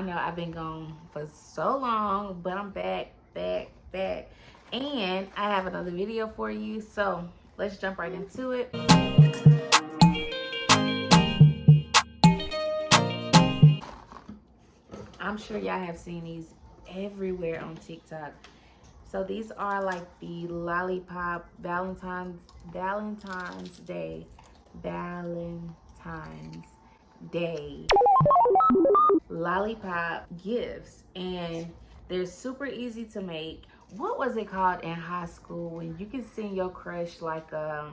I know I've been gone for so long, but I'm back. And I have another video for you. So let's jump right into it. I'm sure y'all have seen these everywhere on TikTok. So these are like the Lollipop Valentine's Day lollipop gifts, and they're super easy to make. What was it called in high school when you can send your crush like I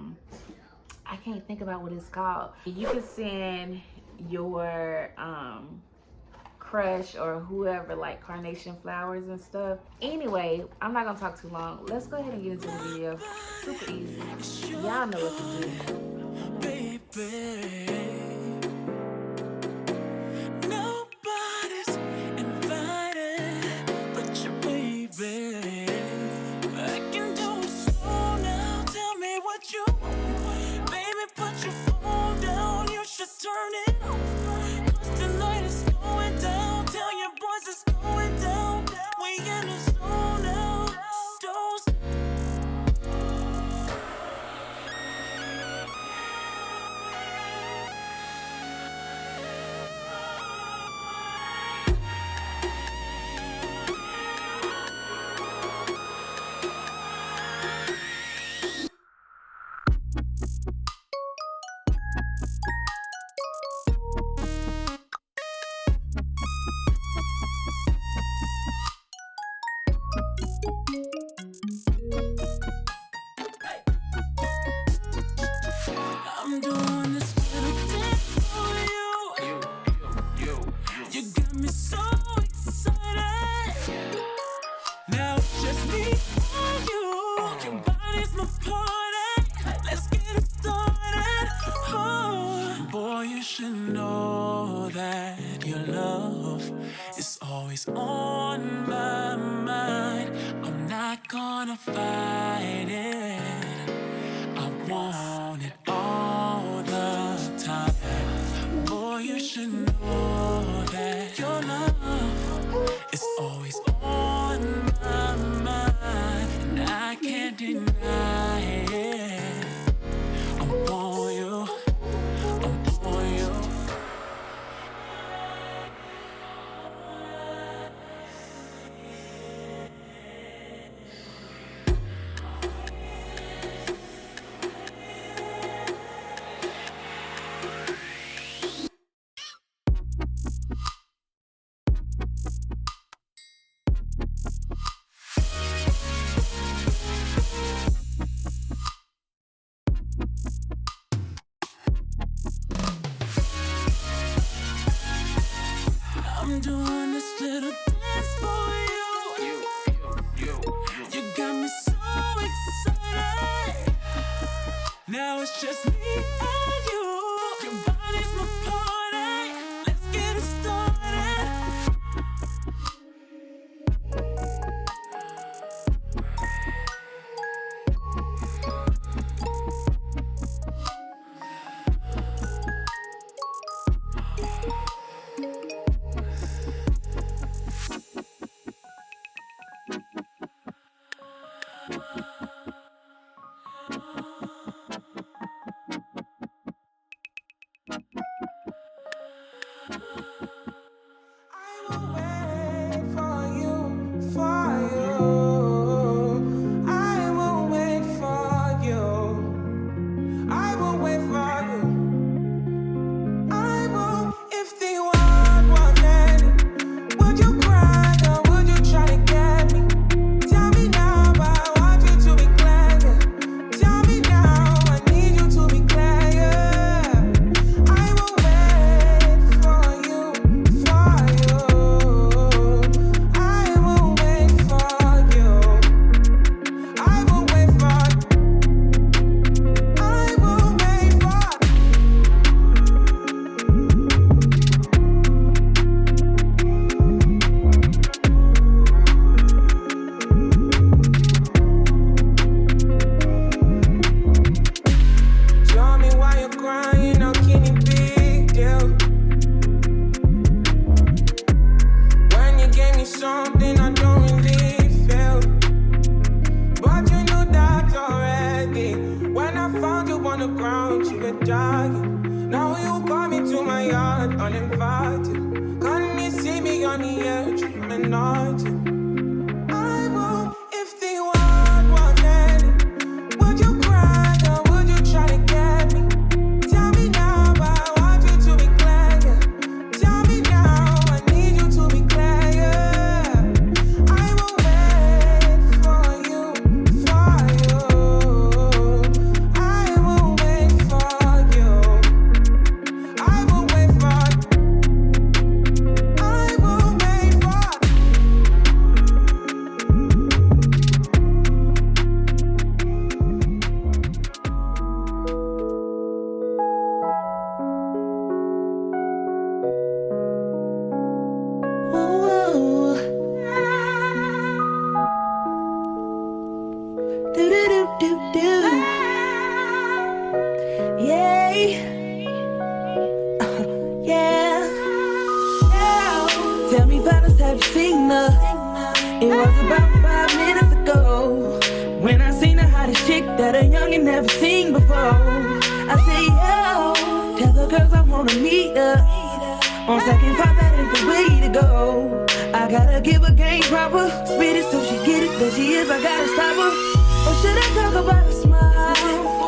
can't think about what it's called. You can send your crush or whoever like carnation flowers and stuff. Anyway, I'm not gonna talk too long. Let's go ahead and get into the video. Super easy. Y'all know what to do. Baby. I'm doing this little dance for you. You got me so excited. Now it's just me and you. Your body's my party. Let's get it started. Oh, boy, you should know that your love is always on my mind. I'm not gonna fight it. I want it all the time. Boy, you should know that your love is always on my mind, and I can't deny it. I'm on you, I'm on you. I'm doing this little dance for you. You got me so excited. Now it's just me and you. Your body's my party. Let's get it started. on the edge, dreaming on you. I won't if the world was ending. Would you cry or would you try to get me? Tell me now, I want you to be clear. Yeah. Tell me now, I need you to be clear. Yeah. I will wait for you, for you. I will wait for you. I will wait for you. I will wait for you. Ooh. Do. Yeah. Yeah. Tell me, fellas, have you seen her? It was about 5 minutes ago when I seen the hottest chick that a youngin' never seen before. I say, yo, tell the girls I wanna meet her. On second thought, that ain't the way to go. I gotta give her game proper, spit it so she get it. There she is, I gotta stop her. Or should I talk about a smile?